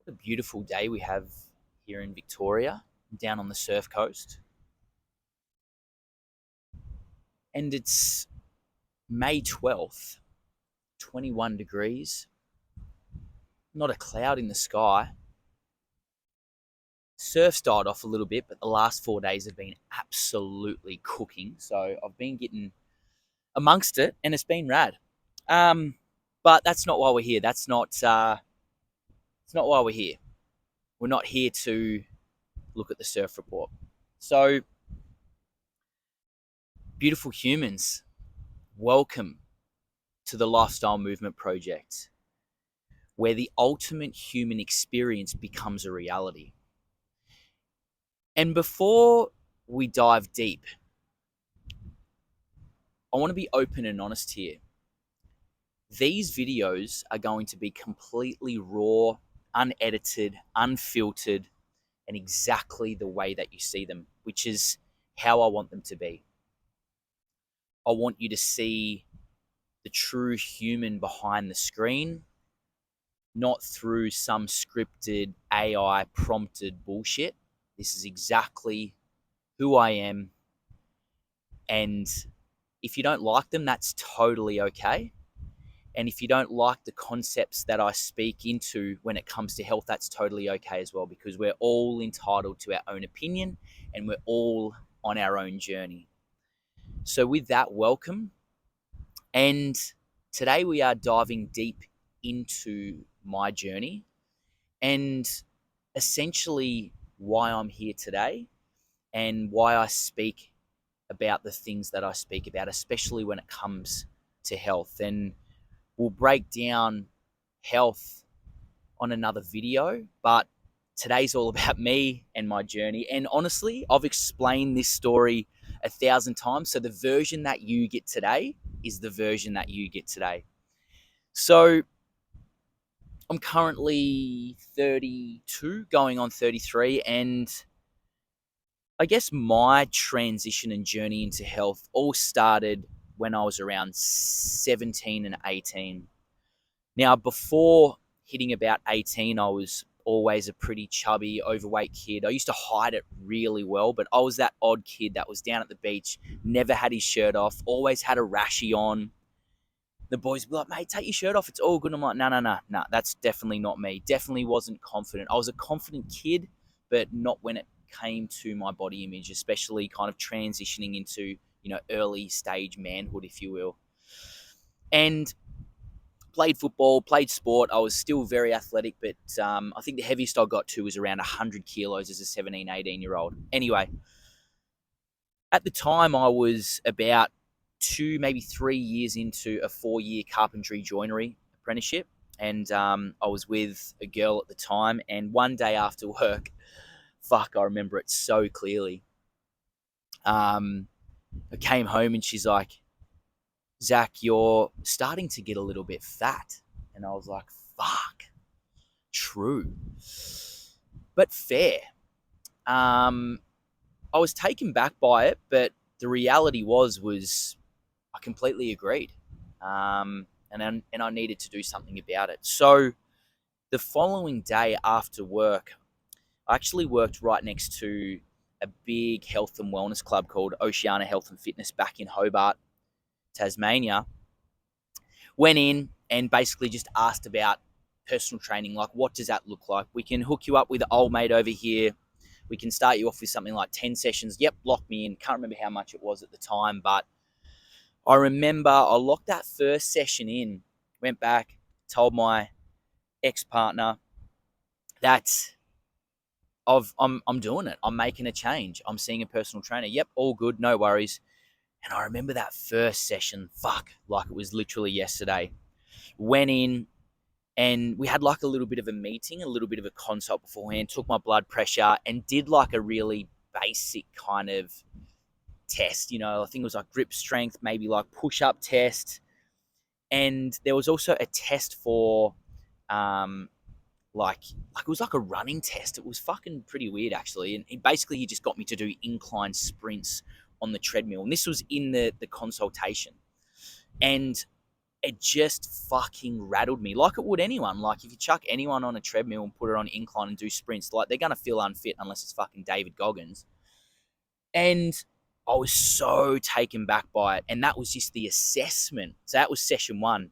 What a beautiful day we have here in Victoria, down on the surf coast. And it's May 12th, 21 degrees, not a cloud in the sky. Surf's died off a little bit, but the last 4 days have been absolutely cooking. So I've been getting amongst it, and it's been rad. Um, but that's not why we're here. It's not why we're here. We're not here to look at the surf report. So, beautiful humans, welcome to the Lifestyle Movement Project, where the ultimate human experience becomes a reality. And before we dive deep, I want to be open and honest here. These videos are going to be completely raw, unedited, unfiltered, and exactly the way that you see them, which is how I want them to be. I want you to see the true human behind the screen, not through some scripted AI prompted bullshit. This is exactly who I am. And if you don't like them, that's totally okay. And if you don't like the concepts that I speak into when it comes to health, that's totally okay as well, because we're all entitled to our own opinion and we're all on our own journey. So, with that, welcome. And today we are diving deep into my journey and essentially why I'm here today and why I speak about the things that I speak about, especially when it comes to health. And we'll break down health on another video, but today's all about me and my journey. And honestly, I've explained this story 1,000 times. So the version that you get today is the version that you get today. So I'm currently 32, going on 33, and I guess my transition and journey into health all started when I was around 17 and 18. Now, before hitting about 18, I was always a pretty chubby, overweight kid. I used to hide it really well, but I was that odd kid that was down at the beach, never had his shirt off, always had a rashy on. The boys would be like, mate, take your shirt off. It's all good. I'm like, no, that's definitely not me. Definitely wasn't confident. I was a confident kid, but not when it came to my body image, especially kind of transitioning into, early stage manhood, if you will. And played football, played sport. I was still very athletic, but I think the heaviest I got to was around 100 kilos as a 17, 18-year-old. Anyway, at the time, I was about 2, maybe 3 years into a 4-year carpentry joinery apprenticeship. And I was with a girl at the time. And one day after work, fuck, I remember it so clearly. I came home and she's like, Zach, you're starting to get a little bit fat. And I was like, fuck, true, but fair. I was taken back by it, but the reality was I completely agreed. And I needed to do something about it. So the following day after work, I actually worked right next to a big health and wellness club called Oceania Health and Fitness back in Hobart, Tasmania. Went in and basically just asked about personal training, like what does that look like? We can hook you up with an old mate over here. We can start you off with something like 10 sessions. Yep, lock me in. Can't remember how much it was at the time, but I remember I locked that first session in, went back, told my ex-partner that I'm doing it. I'm making a change. I'm seeing a personal trainer. Yep, all good, no worries. And I remember that first session, fuck, like it was literally yesterday. Went in and we had like a little bit of a meeting, a little bit of a consult beforehand, took my blood pressure and did like a really basic kind of test. I think it was like grip strength, maybe like push-up test. And there was also a test for like it was like a running test. It was fucking pretty weird actually. And he just got me to do incline sprints on the treadmill. And this was in the consultation. And it just fucking rattled me, like it would anyone. Like if you chuck anyone on a treadmill and put it on incline and do sprints, like they're gonna feel unfit unless it's fucking David Goggins. And I was so taken back by it. And that was just the assessment. So that was session one.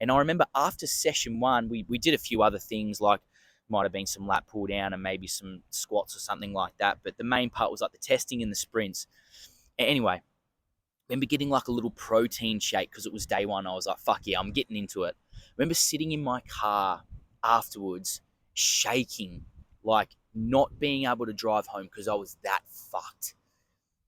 And I remember after session one, we did a few other things, like might have been some lat pull down and maybe some squats or something like that. But the main part was like the testing and the sprints. Anyway, I remember getting like a little protein shake because it was day one. I was like, fuck yeah, I'm getting into it. I remember sitting in my car afterwards, shaking, like not being able to drive home because I was that fucked.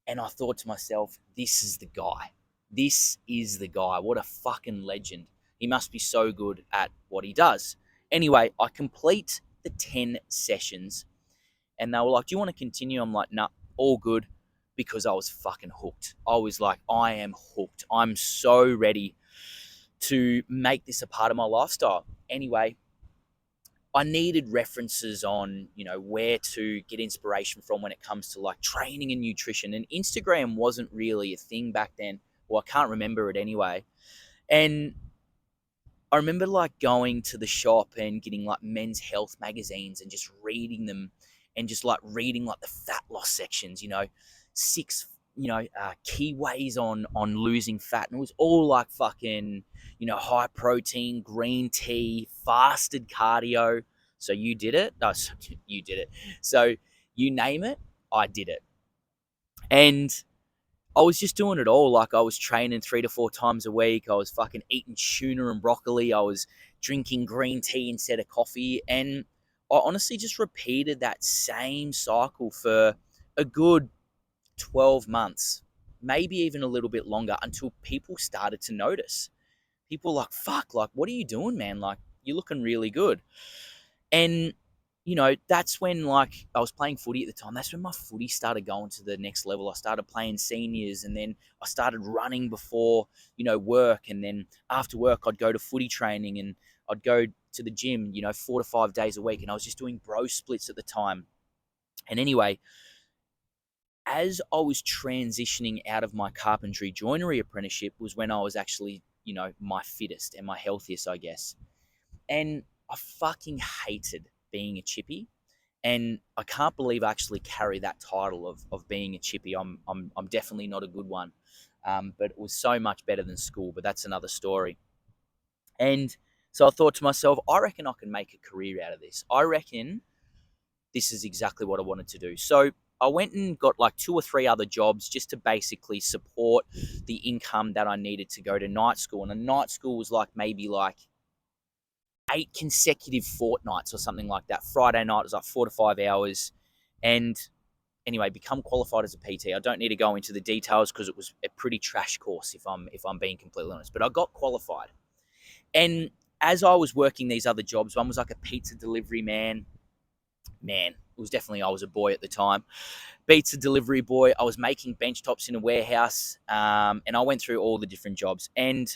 And I thought to myself, this is the guy. This is the guy. What a fucking legend. He must be so good at what he does. Anyway, I complete the 10 sessions and they were like, do you want to continue? I'm like, nah, all good, because I was fucking hooked. I was like, I am hooked. I'm so ready to make this a part of my lifestyle. Anyway, I needed references on, where to get inspiration from when it comes to like training and nutrition. And Instagram wasn't really a thing back then. Well, I can't remember it anyway. And I remember like going to the shop and getting like men's health magazines and just reading them, and just like reading like the fat loss sections, six, key ways on losing fat. And it was all like fucking, high protein, green tea, fasted cardio. So you did it. No, you did it. So you name it, I did it. And I was just doing it all. Like I was training 3 to 4 times a week. I was fucking eating tuna and broccoli. I was drinking green tea instead of coffee. And I honestly just repeated that same cycle for a good 12 months, maybe even a little bit longer, until people started to notice. People were like, fuck, like, what are you doing, man? Like, you're looking really good. And that's when, like, I was playing footy at the time. That's when my footy started going to the next level. I started playing seniors, and then I started running before, work. And then after work, I'd go to footy training, and I'd go to the gym, 4 to 5 days a week. And I was just doing bro splits at the time. And anyway, as I was transitioning out of my carpentry joinery apprenticeship was when I was actually, my fittest and my healthiest, I guess. And I fucking hated being a chippy. And I can't believe I actually carry that title of being a chippy. I'm definitely not a good one. But it was so much better than school, but that's another story. And so I thought to myself, I reckon I can make a career out of this. I reckon this is exactly what I wanted to do. So I went and got like 2 or 3 other jobs just to basically support the income that I needed to go to night school. And a night school was like maybe like 8 consecutive fortnights or something like that. Friday night was like 4 to 5 hours. And anyway, become qualified as a PT. I don't need to go into the details because it was a pretty trash course, if I'm being completely honest. But I got qualified. And as I was working these other jobs, one was like a pizza delivery man. Man, it was definitely, I was a boy at the time. Pizza delivery boy. I was making bench tops in a warehouse. And I went through all the different jobs. And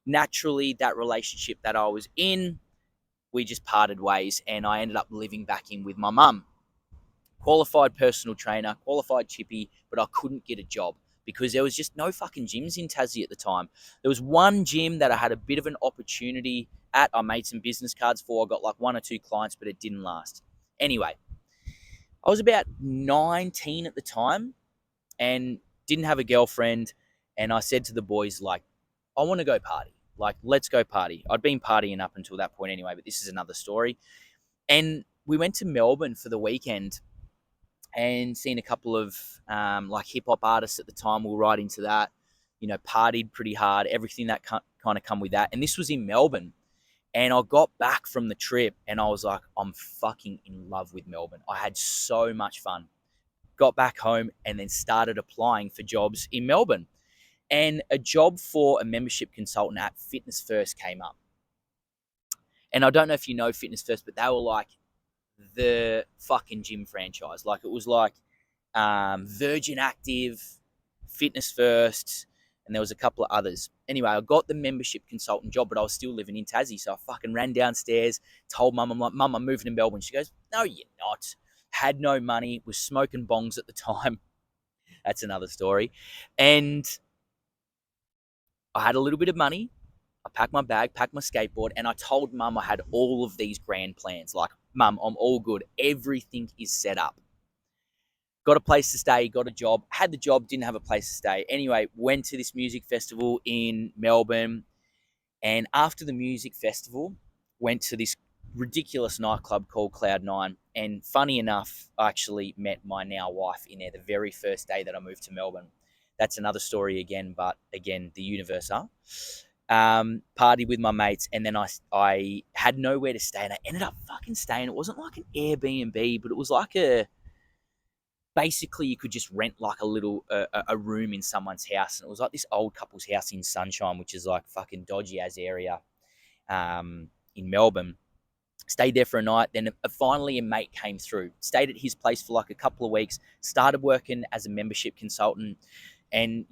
naturally, that relationship that I was in, we just parted ways, and I ended up living back in with my mum. Qualified personal trainer, qualified chippy, but I couldn't get a job because there was just no fucking gyms in Tassie at the time. There was one gym that I had a bit of an opportunity at. I made some business cards for. I got like 1 or 2 clients, but it didn't last. Anyway, I was about 19 at the time and didn't have a girlfriend. And I said to the boys, like, I want to go party. Like, let's go party. I'd been partying up until that point anyway, but this is another story. And we went to Melbourne for the weekend and seen a couple of like hip hop artists at the time. We were right into that, partied pretty hard, everything that kind of come with that. And this was in Melbourne. And I got back from the trip and I was like, I'm fucking in love with Melbourne. I had so much fun. Got back home and then started applying for jobs in Melbourne. And a job for a membership consultant at Fitness First came up. And I don't know if you know Fitness First, but they were like the fucking gym franchise. Like it was like Virgin Active, Fitness First, and there was a couple of others. Anyway, I got the membership consultant job, but I was still living in Tassie. So I fucking ran downstairs, told mum, I'm like, Mum, I'm moving to Melbourne. She goes, no, you're not. Had no money, was smoking bongs at the time. That's another story. And I had a little bit of money. I packed my bag, packed my skateboard, and I told mum I had all of these grand plans. Like, mum, I'm all good. Everything is set up. Got a place to stay, got a job, had the job, didn't have a place to stay. Anyway, went to this music festival in Melbourne. And after the music festival, went to this ridiculous nightclub called Cloud9. And funny enough, I actually met my now wife in there the very first day that I moved to Melbourne. That's another story again, but again, the universe, huh? Party with my mates, and then I had nowhere to stay, and I ended up fucking staying. It wasn't like an Airbnb, but it was like basically you could just rent like a little a room in someone's house, and it was like this old couple's house in Sunshine, which is like fucking dodgy as area in Melbourne. Stayed there for a night, then finally a mate came through, stayed at his place for like a couple of weeks, started working as a membership consultant. And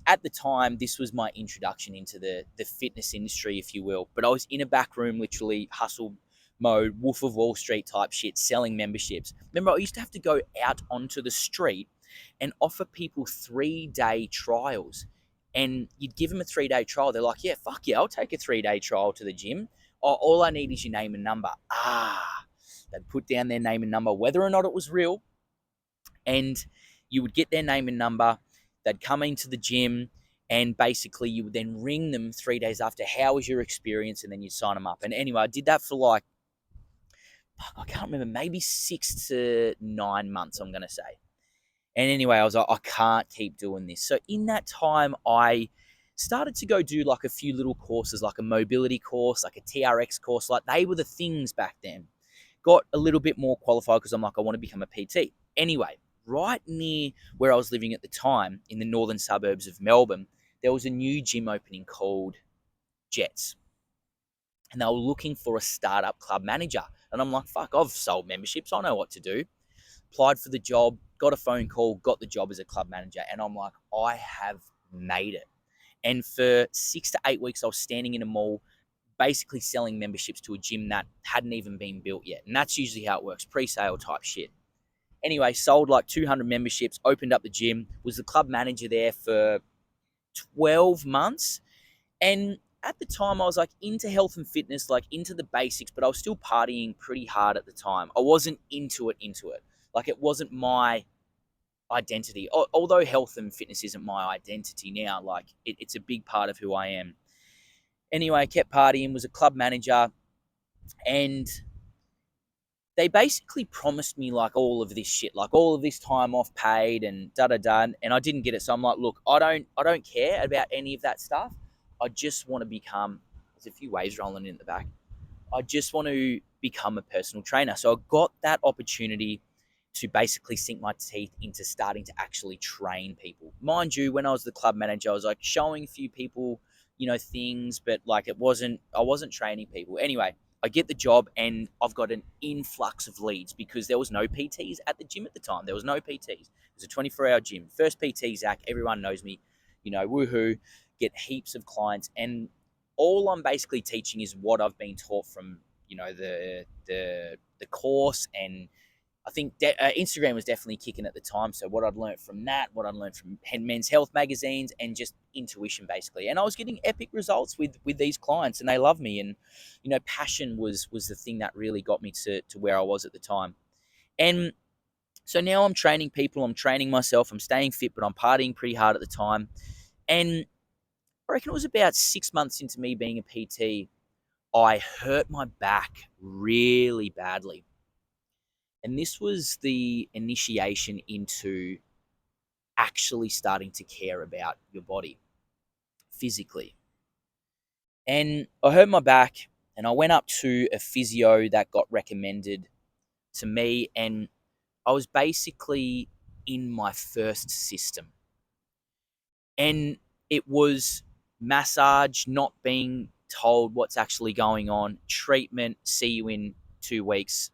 at the time, this was my introduction into the fitness industry, if you will. But I was in a back room, literally hustle mode, Wolf of Wall Street type shit, selling memberships. Remember, I used to have to go out onto the street and offer people 3-day trials. And you'd give them a 3-day trial. They're like, yeah, fuck yeah, I'll take a 3-day trial to the gym. Oh, all I need is your name and number. They'd put down their name and number, whether or not it was real. And you would get their name and number. They'd come into the gym, and basically you would then ring them 3 days after. How was your experience? And then you'd sign them up. And anyway, I did that for like, I can't remember, maybe 6 to 9 months, I'm going to say. And anyway, I was like, I can't keep doing this. So in that time, I started to go do like a few little courses, like a mobility course, like a TRX course. Like, they were the things back then. Got a little bit more qualified because I'm like, I want to become a PT. Anyway, right near where I was living at the time, in the northern suburbs of Melbourne, there was a new gym opening called Jets. And they were looking for a startup club manager. And I'm like, fuck, I've sold memberships. I know what to do. Applied for the job, got a phone call, got the job as a club manager. And I'm like, I have made it. And for 6 to 8 weeks, I was standing in a mall, basically selling memberships to a gym that hadn't even been built yet. And that's usually how it works, pre-sale type shit. Anyway, sold like 200 memberships, opened up the gym, was the club manager there for 12 months. And at the time, I was like into health and fitness, like into the basics, but I was still partying pretty hard at the time. I wasn't into it. Like, it wasn't my identity. Although health and fitness isn't my identity now, like it's a big part of who I am. Anyway, I kept partying, was a club manager, and they basically promised me like all of this shit, like all of this time off paid and da da da, and I didn't get it. So I'm like, look, I don't care about any of that stuff. I just want to become. There's a few waves rolling in the back. I just want to become a personal trainer. So I got that opportunity to basically sink my teeth into starting to actually train people. Mind you, when I was the club manager, I was like showing a few people, things, but like I wasn't training people. Anyway, I get the job, and I've got an influx of leads because there was no PTs at the gym at the time. There was no PTs. It was a 24-hour gym. First PT, Zach, everyone knows me, woohoo, get heaps of clients. And all I'm basically teaching is what I've been taught from, the course. And I think Instagram was definitely kicking at the time. So what I'd learned from that, what I'd learned from men's health magazines, and just intuition basically. And I was getting epic results with these clients, and they love me. And, passion was the thing that really got me to where I was at the time. And so now I'm training people, I'm training myself, I'm staying fit, but I'm partying pretty hard at the time. And I reckon it was about 6 months into me being a PT, I hurt my back really badly. And this was the initiation into actually starting to care about your body physically. And I hurt my back, and I went up to a physio that got recommended to me, and I was basically in my first system. And it was massage, not being told what's actually going on, treatment, see you in 2 weeks,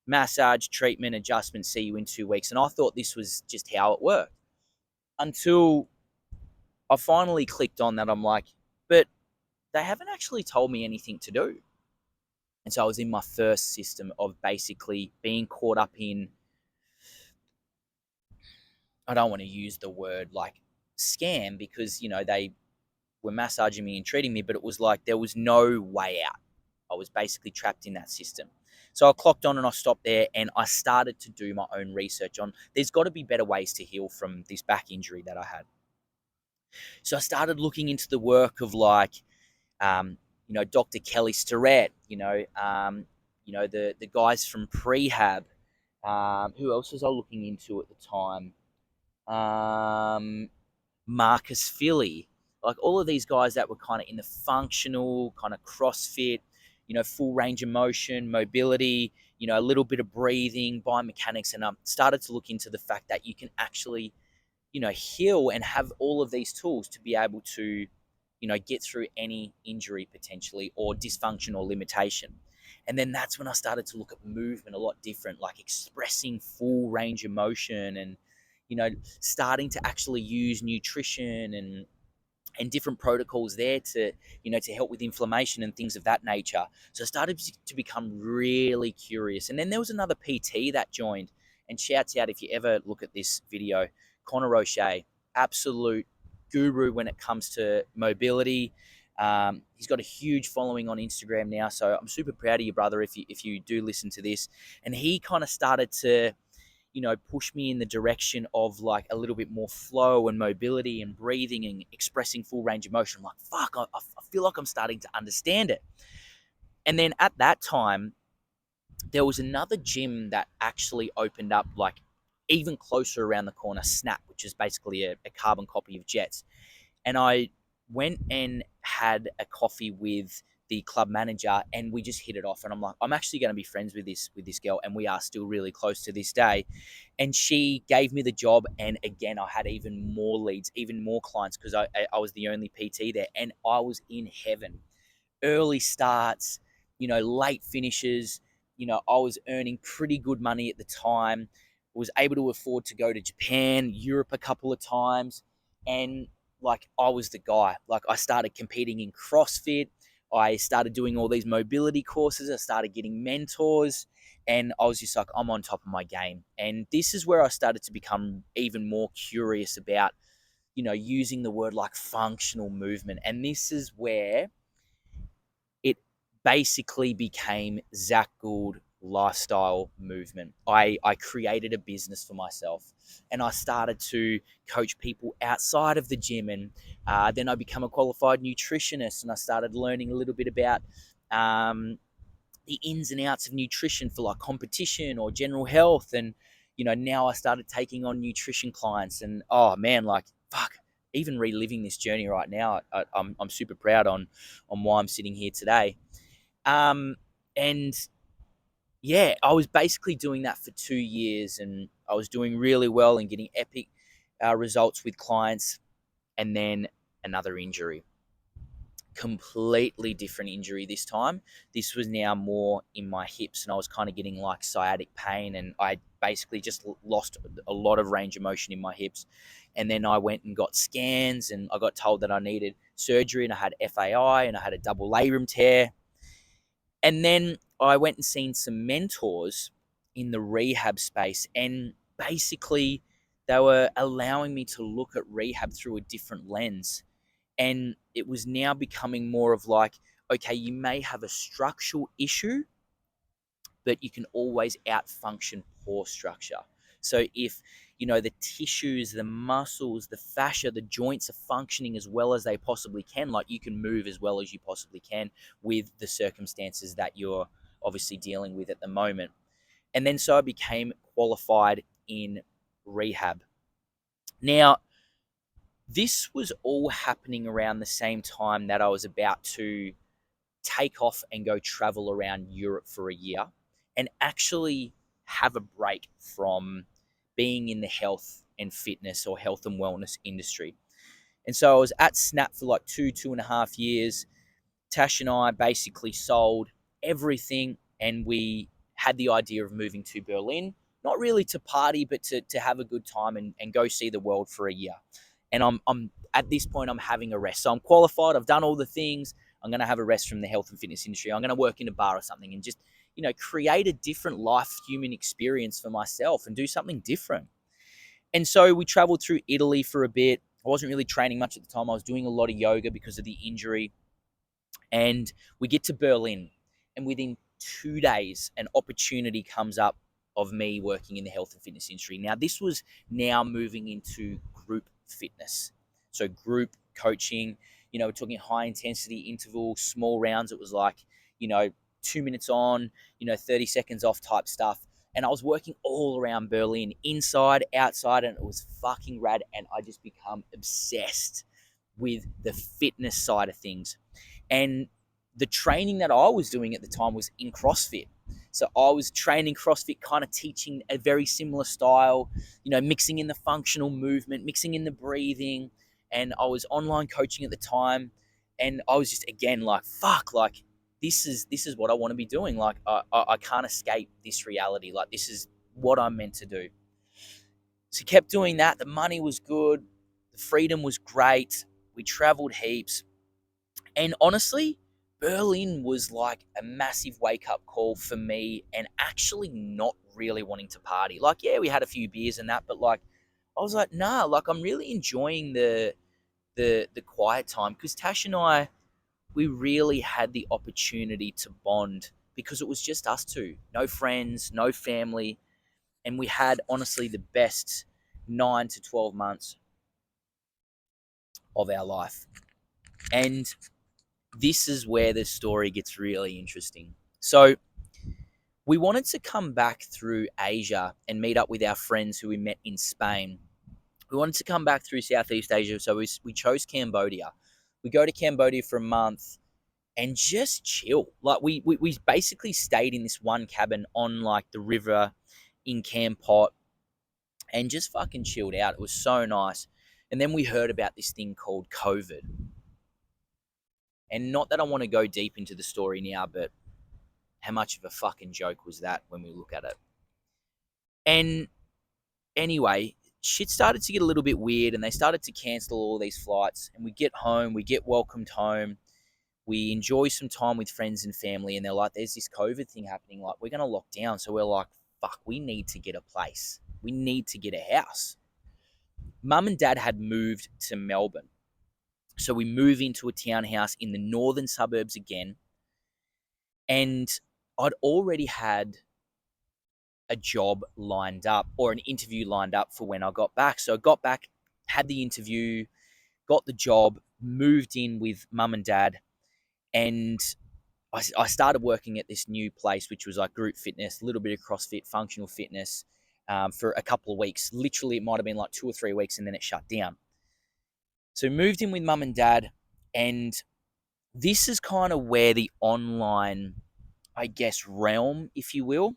massage, treatment, adjustment, see you in 2 weeks. And I thought this was just how it worked, until I finally clicked on that. I'm like, but they haven't actually told me anything to do. And so I was in my first system of basically being caught up in, I don't want to use the word like scam, because, were massaging me and treating me, but it was like there was no way out. I was basically trapped in that system. So I clocked on and I stopped there, and I started to do my own research on there's got to be better ways to heal from this back injury that I had. So I started looking into the work of like, Dr. Kelly Starrett, the guys from Prehab. Who else was I looking into at the time? Marcus Philly, like all of these guys that were kind of in the functional, kind of CrossFit, full range of motion, mobility, a little bit of breathing, biomechanics. And I started to look into the fact that you can actually, heal and have all of these tools to be able to, get through any injury potentially or dysfunction or limitation. And then that's when I started to look at movement a lot different, like expressing full range of motion and, starting to actually use nutrition and different protocols there to, to help with inflammation and things of that nature. So I started to become really curious. And then there was another PT that joined, and shouts out if you ever look at this video, Connor O'Shea, absolute guru when it comes to mobility. He's got a huge following on Instagram now. So I'm super proud of you, brother, if you do listen to this. And he kind of started to, push me in the direction of like a little bit more flow and mobility and breathing and expressing full range of motion. I'm like, fuck, I feel like I'm starting to understand it. And then at that time, there was another gym that actually opened up like even closer around the corner, Snap, which is basically a carbon copy of Jets. And I went and had a coffee with the club manager, and we just hit it off. And I'm like, I'm actually going to be friends with this girl, and we are still really close to this day. And she gave me the job, and again, I had even more leads, even more clients, because I was the only PT there, and I was in heaven. Early starts, late finishes. I was earning pretty good money at the time. Was able to afford to go to Japan, Europe a couple of times, and like I was the guy. Like I started competing in CrossFit. I started doing all these mobility courses. I started getting mentors, and I was just like, I'm on top of my game. And this is where I started to become even more curious about, using the word like functional movement. And this is where it basically became Zach Goold lifestyle movement. I created a business for myself, and I started to coach people outside of the gym. And then I became a qualified nutritionist, and I started learning a little bit about the ins and outs of nutrition for like competition or general health. And, now I started taking on nutrition clients, and oh man, like fuck, even reliving this journey right now, I'm super proud on why I'm sitting here today. And yeah, I was basically doing that for 2 years, and I was doing really well and getting epic results with clients. And then another injury, completely different injury this time. This was now more in my hips, and I was kind of getting like sciatic pain, and I basically just lost a lot of range of motion in my hips. And then I went and got scans, and I got told that I needed surgery, and I had FAI, and I had a double labrum tear. And then I went and seen some mentors in the rehab space, and basically they were allowing me to look at rehab through a different lens. And it was now becoming more of like, okay, you may have a structural issue, but you can always outfunction poor structure. So if, the tissues, the muscles, the fascia, the joints are functioning as well as they possibly can, like you can move as well as you possibly can with the circumstances that you're obviously dealing with at the moment. And then so I became qualified in rehab. Now, this was all happening around the same time that I was about to take off and go travel around Europe for a year and actually have a break from being in the health and fitness or health and wellness industry. And so I was at Snap for like 2.5 years. Tash and I basically sold everything, and we had the idea of moving to Berlin, not really to party, but to have a good time and go see the world for a year. And I'm at this point, I'm having a rest. So I'm qualified. I've done all the things. I'm going to have a rest from the health and fitness industry. I'm going to work in a bar or something and just, create a different life, human experience for myself and do something different. And so we traveled through Italy for a bit. I wasn't really training much at the time. I was doing a lot of yoga because of the injury. And we get to Berlin, and within 2 days, an opportunity comes up of me working in the health and fitness industry. Now, this was now moving into group fitness. So, group coaching, we're talking high intensity interval, small rounds. It was like, 2 minutes on, 30 seconds off type stuff. And I was working all around Berlin, inside, outside, and it was fucking rad. And I just become obsessed with the fitness side of things. And the training that I was doing at the time was in CrossFit. So I was training CrossFit, kind of teaching a very similar style, mixing in the functional movement, mixing in the breathing. And I was online coaching at the time. And I was just, again, like, fuck, like, this is what I want to be doing. Like, I can't escape this reality. Like, this is what I'm meant to do. So kept doing that. The money was good. The freedom was great. We traveled heaps. And honestly, Berlin was like a massive wake up call for me, and actually not really wanting to party. Like, yeah, we had a few beers and that, but like, I was like, nah, like, I'm really enjoying the quiet time, because Tash and I, we really had the opportunity to bond because it was just us two, no friends, no family. And we had honestly the best 9 to 12 months of our life. And this is where the story gets really interesting. So we wanted to come back through Asia and meet up with our friends who we met in Spain. We wanted to come back through Southeast Asia, so we chose Cambodia. We go to Cambodia for a month and just chill. Like, we basically stayed in this one cabin on like the river in Kampot and just fucking chilled out. It was so nice. And then we heard about this thing called COVID. And not that I want to go deep into the story now, but how much of a fucking joke was that when we look at it? And anyway, shit started to get a little bit weird, and they started to cancel all these flights. And we get home, we get welcomed home, we enjoy some time with friends and family, and they're like, there's this COVID thing happening, like, we're going to lock down. So we're like, fuck, we need to get a place. We need to get a house. Mum and Dad had moved to Melbourne. So we move into a townhouse in the northern suburbs again. And I'd already had a job lined up, or an interview lined up for when I got back. So I got back, had the interview, got the job, moved in with Mum and Dad, and I started working at this new place, which was like group fitness, a little bit of CrossFit, functional fitness, for a couple of weeks. Literally, it might have been like 2 or 3 weeks, and then it shut down. So moved in with Mum and Dad, and this is kind of where the online, I guess, realm, if you will,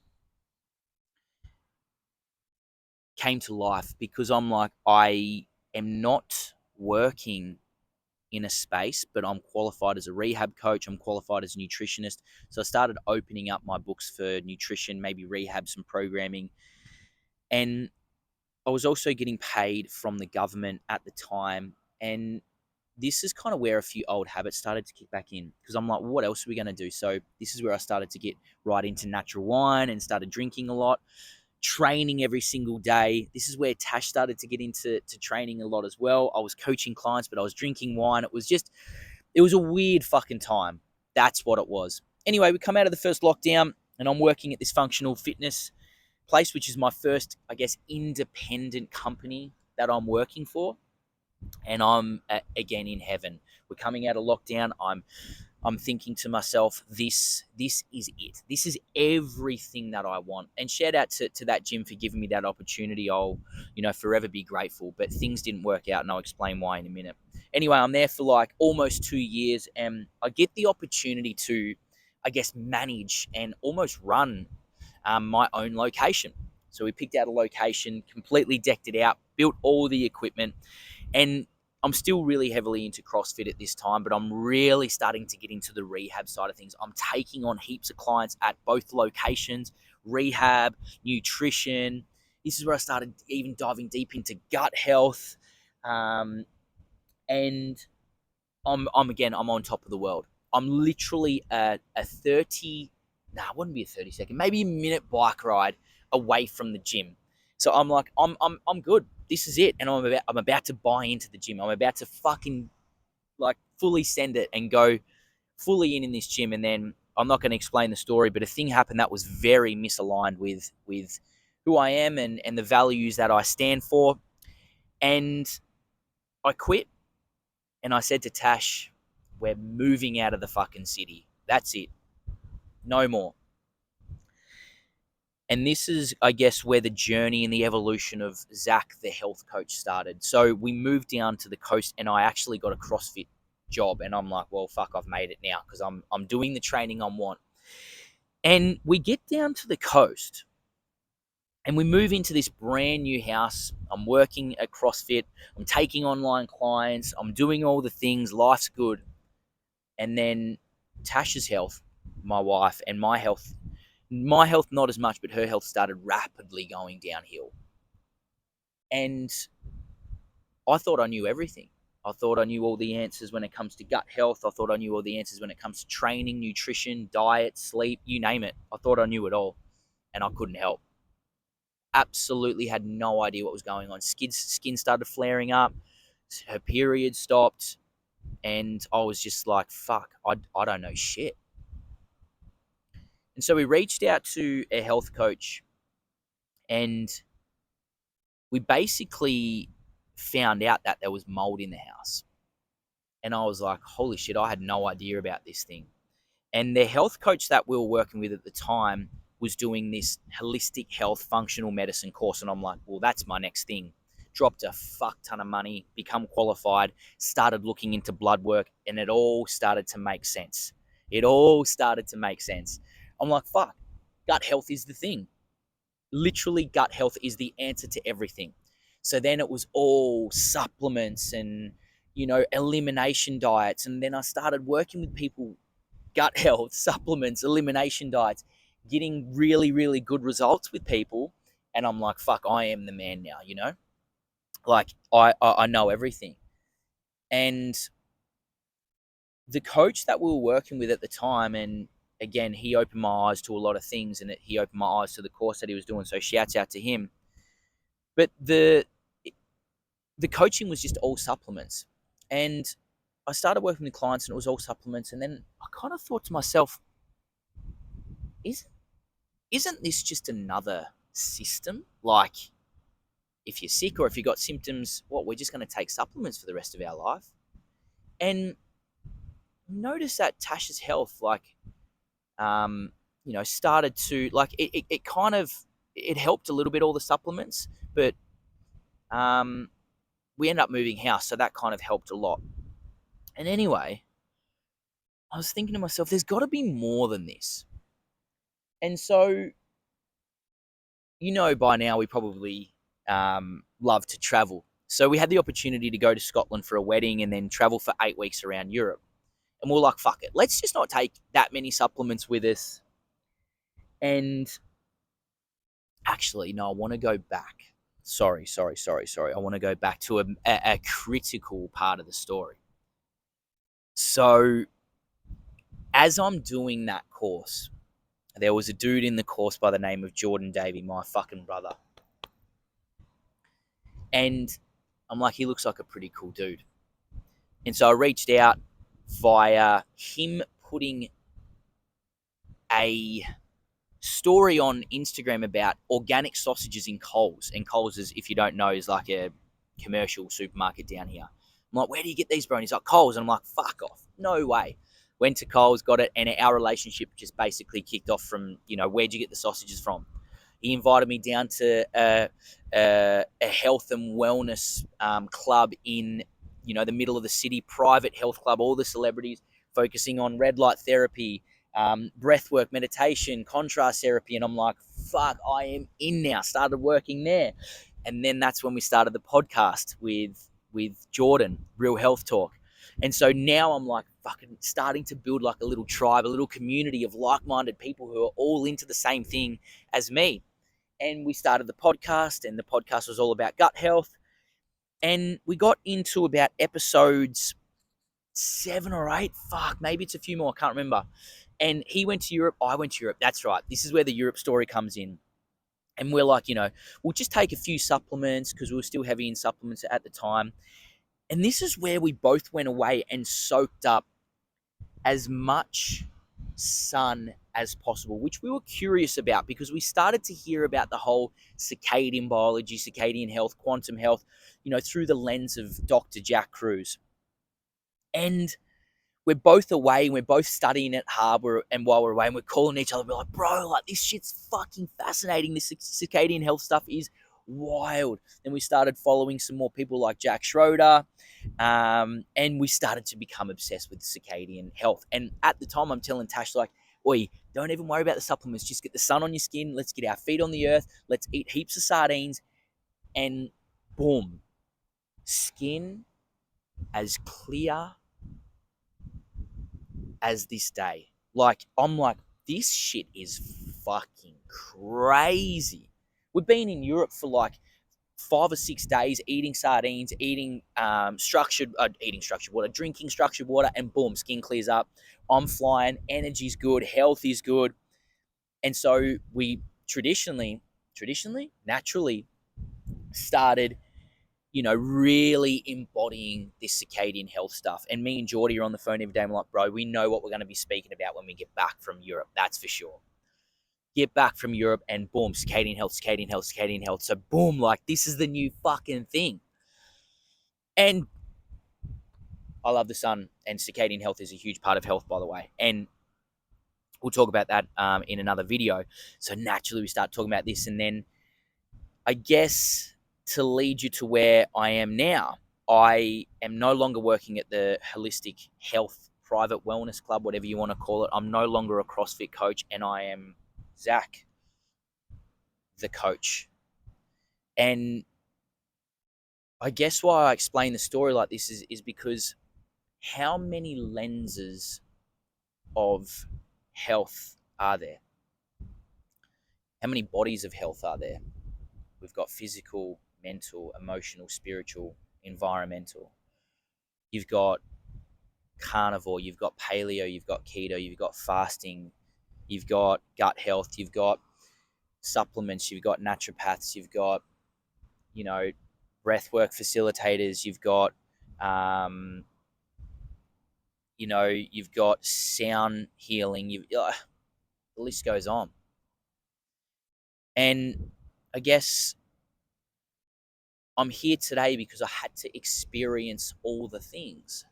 came to life, because I'm like, I am not working in a space, but I'm qualified as a rehab coach. I'm qualified as a nutritionist. So I started opening up my books for nutrition, maybe rehab, some programming. And I was also getting paid from the government at the time. And this is kind of where a few old habits started to kick back in, because I'm like, well, what else are we going to do? So this is where I started to get right into natural wine and started drinking a lot, training every single day. This is where Tash started to get into training a lot as well. I was coaching clients, but I was drinking wine. It was a weird fucking time. That's what it was. Anyway, we come out of the first lockdown, and I'm working at this functional fitness place, which is my first, I guess, independent company that I'm working for. And I'm again in heaven. We're coming out of lockdown. I'm thinking to myself, this is it. This is everything that I want. And shout out to that gym for giving me that opportunity. I'll, forever be grateful. But things didn't work out, and I'll explain why in a minute. Anyway, I'm there for like almost 2 years, and I get the opportunity to, I guess, manage and almost run my own location. So we picked out a location, completely decked it out, built all the equipment, and I'm still really heavily into CrossFit at this time, but I'm really starting to get into the rehab side of things. I'm taking on heaps of clients at both locations, rehab, nutrition. This is where I started even diving deep into gut health. And I'm on top of the world. I'm literally a 30, it wouldn't be a 30 second, maybe a minute bike ride away from the gym. So I'm like, I'm good. This is it. And I'm about to buy into the gym. I'm about to fucking like fully send it and go fully in this gym. And then I'm not going to explain the story, but a thing happened that was very misaligned with who I am and the values that I stand for. And I quit, and I said to Tash, we're moving out of the fucking city. That's it. No more. And this is, I guess, where the journey and the evolution of Zach, the health coach, started. So we moved down to the coast, and I actually got a CrossFit job. And I'm like, well, fuck, I've made it now because I'm doing the training I want. And we get down to the coast, and we move into this brand new house. I'm working at CrossFit. I'm taking online clients. I'm doing all the things. Life's good. And then Tasha's health, my wife, and my health not as much, but her health started rapidly going downhill. And I thought I knew everything. I thought I knew all the answers when it comes to gut health. I thought I knew all the answers when it comes to training, nutrition, diet, sleep, you name it. I thought I knew it all, and I couldn't help. Absolutely had no idea what was going on. Skin started flaring up. Her period stopped. And I was just like, fuck, I don't know shit. And so we reached out to a health coach, and we basically found out that there was mold in the house. And I was like, holy shit, I had no idea about this thing. And the health coach that we were working with at the time was doing this holistic health functional medicine course. And I'm like, well, that's my next thing. Dropped a fuck ton of money, become qualified, started looking into blood work, and it all started to make sense. It all started to make sense. I'm like, fuck, gut health is the thing. Literally, gut health is the answer to everything. So then it was all supplements and, elimination diets. And then I started working with people, gut health, supplements, elimination diets, getting really, really good results with people. And I'm like, fuck, I am the man now, Like, I know everything. And the coach that we were working with at the time, and again, he opened my eyes to a lot of things, and he opened my eyes to the course that he was doing. So shouts out to him. But the coaching was just all supplements. And I started working with clients, and it was all supplements. And then I kind of thought to myself, isn't this just another system? Like, if you're sick or if you've got symptoms, we're just going to take supplements for the rest of our life. And notice that Tasha's health, started to, it kind of, it helped a little bit, all the supplements, but we ended up moving house, so that kind of helped a lot. And anyway, I was thinking to myself, there's got to be more than this. And so, by now we probably love to travel. So we had the opportunity to go to Scotland for a wedding and then travel for 8 weeks around Europe. And we're like, fuck it, let's just not take that many supplements with us. And actually, no, I want to go back. Sorry. I want to go back to a critical part of the story. So as I'm doing that course, there was a dude in the course by the name of Jordan Davey, my fucking brother. And I'm like, he looks like a pretty cool dude. And so I reached out via him putting a story on Instagram about organic sausages in Coles. And Coles is, if you don't know, is like a commercial supermarket down here. I'm like, where do you get these, bro? And he's like, Coles. And I'm like, fuck off. No way. Went to Coles, got it, and our relationship just basically kicked off from, where'd you get the sausages from? He invited me down to a health and wellness club in, the middle of the city, private health club, all the celebrities focusing on red light therapy, breath work, meditation, contrast therapy. And I'm like, fuck, I am in now. Started working there. And then that's when we started the podcast with Jordan, Real Health Talk. And so now I'm like fucking starting to build like a little tribe, a little community of like-minded people who are all into the same thing as me. And we started the podcast, and the podcast was all about gut health. And we got into about episodes 7 or 8. Fuck, maybe it's a few more. I can't remember. And he went to Europe. I went to Europe. That's right. This is where the Europe story comes in. And we're like, we'll just take a few supplements because we were still heavy in supplements at the time. And this is where we both went away and soaked up as much sun as possible, which we were curious about because we started to hear about the whole circadian biology, circadian health, quantum health, through the lens of Dr. Jack Kruse. And we're both away and we're both studying at Harbour, and while we're away and we're calling each other, we're like, bro, like this shit's fucking fascinating. This circadian health stuff is wild. And we started following some more people like Jack Schroeder, and we started to become obsessed with circadian health. And at the time, I'm telling Tash, like, oi, don't even worry about the supplements. Just get the sun on your skin. Let's get our feet on the earth. Let's eat heaps of sardines. And boom, skin as clear as this day. Like, I'm like, this shit is fucking crazy. We've been in Europe for like 5 or 6 days eating sardines, eating structured water, drinking structured water, and boom, skin clears up. I'm flying, energy's good, health is good. And so we naturally started, really embodying this circadian health stuff. And me and Geordie are on the phone every day. I'm like, bro, we know what we're going to be speaking about when we get back from Europe. That's for sure. Get back from Europe and boom, circadian health, circadian health, circadian health. So boom, like this is the new fucking thing. And I love the sun, and circadian health is a huge part of health, by the way. And we'll talk about that in another video. So naturally we start talking about this, and then I guess to lead you to where I am now, I am no longer working at the Holistic Health Private Wellness Club, whatever you want to call it. I'm no longer a CrossFit coach, and I am Zach, the coach. And I guess why I explain the story like this is because how many lenses of health are there? How many bodies of health are there? We've got physical, mental, emotional, spiritual, environmental. You've got carnivore, you've got paleo, you've got keto, you've got fasting, you've got gut health, you've got supplements, you've got naturopaths, you've got, breathwork facilitators, you've got, you've got sound healing, the list goes on. And I guess I'm here today because I had to experience all the things.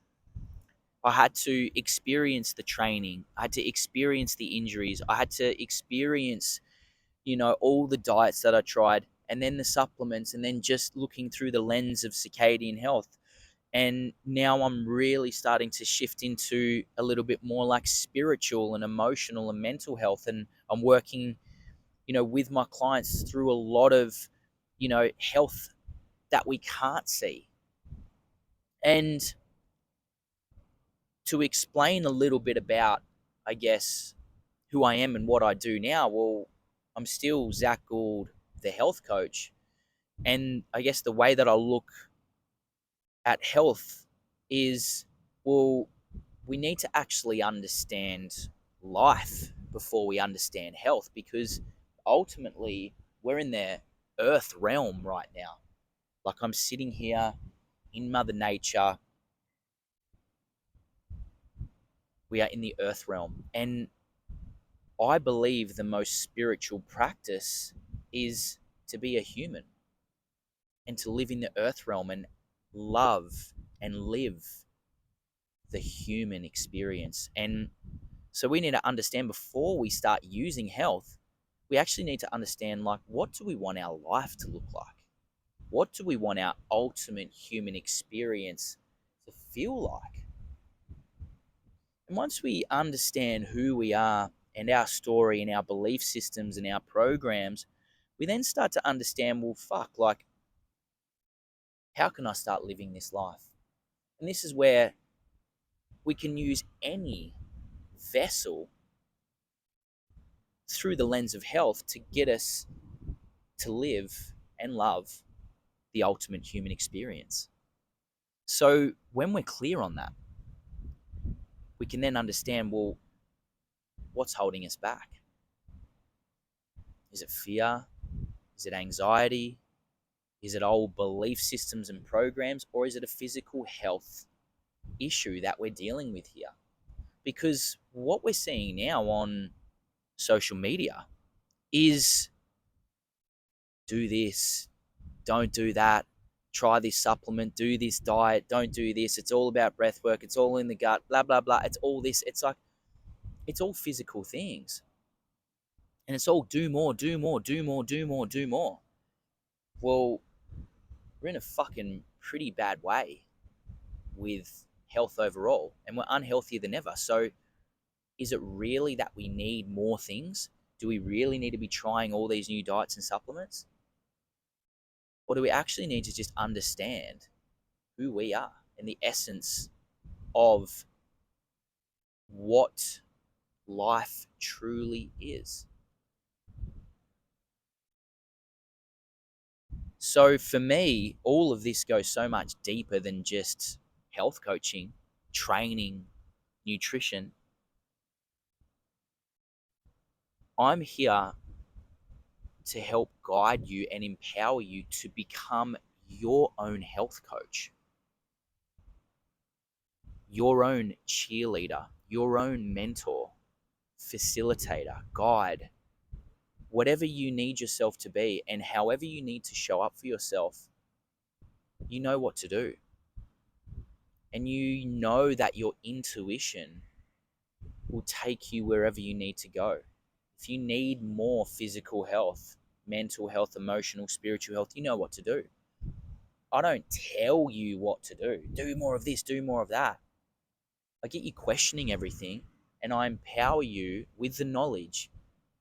I had to experience the training. I had to experience the injuries. I had to experience, all the diets that I tried, and then the supplements, and then just looking through the lens of circadian health. And now I'm really starting to shift into a little bit more like spiritual and emotional and mental health. And I'm working, with my clients through a lot of, health that we can't see. And to explain a little bit about, I guess, who I am and what I do now, well, I'm still Zach Goold, the health coach. And I guess the way that I look at health is, well, we need to actually understand life before we understand health, because ultimately we're in the earth realm right now. Like, I'm sitting here in Mother Nature. We are in the earth realm. And I believe the most spiritual practice is to be a human and to live in the earth realm and love and live the human experience. And so we need to understand, before we start using health, we actually need to understand, like, what do we want our life to look like? What do we want our ultimate human experience to feel like? And once we understand who we are and our story and our belief systems and our programs, we then start to understand, well, fuck, like, how can I start living this life? And this is where we can use any vessel through the lens of health to get us to live and love the ultimate human experience. So when we're clear on that, we can then understand, well, what's holding us back? Is it fear? Is it anxiety? Is it old belief systems and programs? Or is it a physical health issue that we're dealing with here? Because what we're seeing now on social media is do this, don't do that, try this supplement, do this diet, don't do this. It's all about breath work. It's all in the gut, blah, blah, blah. It's all this. It's like, it's all physical things. And it's all do more, do more, do more, do more, do more. Well, we're in a fucking pretty bad way with health overall, and we're unhealthier than ever. So, is it really that we need more things? Do we really need to be trying all these new diets and supplements? Or do we actually need to just understand who we are and the essence of what life truly is? So for me, all of this goes so much deeper than just health coaching, training, nutrition. I'm here to help guide you and empower you to become your own health coach, your own cheerleader, your own mentor, facilitator, guide, whatever you need yourself to be, and however you need to show up for yourself, you know what to do. And you know that your intuition will take you wherever you need to go. If you need more physical health, mental health, emotional, spiritual health, you know what to do. I don't tell you what to do. Do more of this, do more of that. I get you questioning everything, and I empower you with the knowledge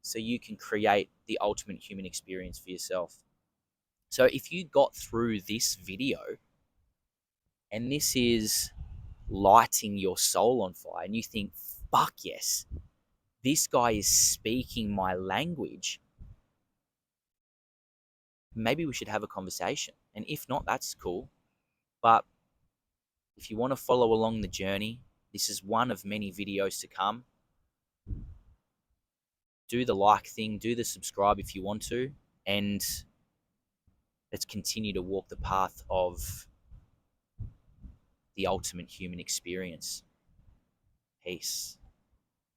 so you can create the ultimate human experience for yourself. So if you got through this video and this is lighting your soul on fire and you think, fuck yes, this guy is speaking my language, maybe we should have a conversation. And if not, that's cool. But if you want to follow along the journey, this is one of many videos to come. Do the like thing, do the subscribe if you want to, and let's continue to walk the path of the ultimate human experience. Peace.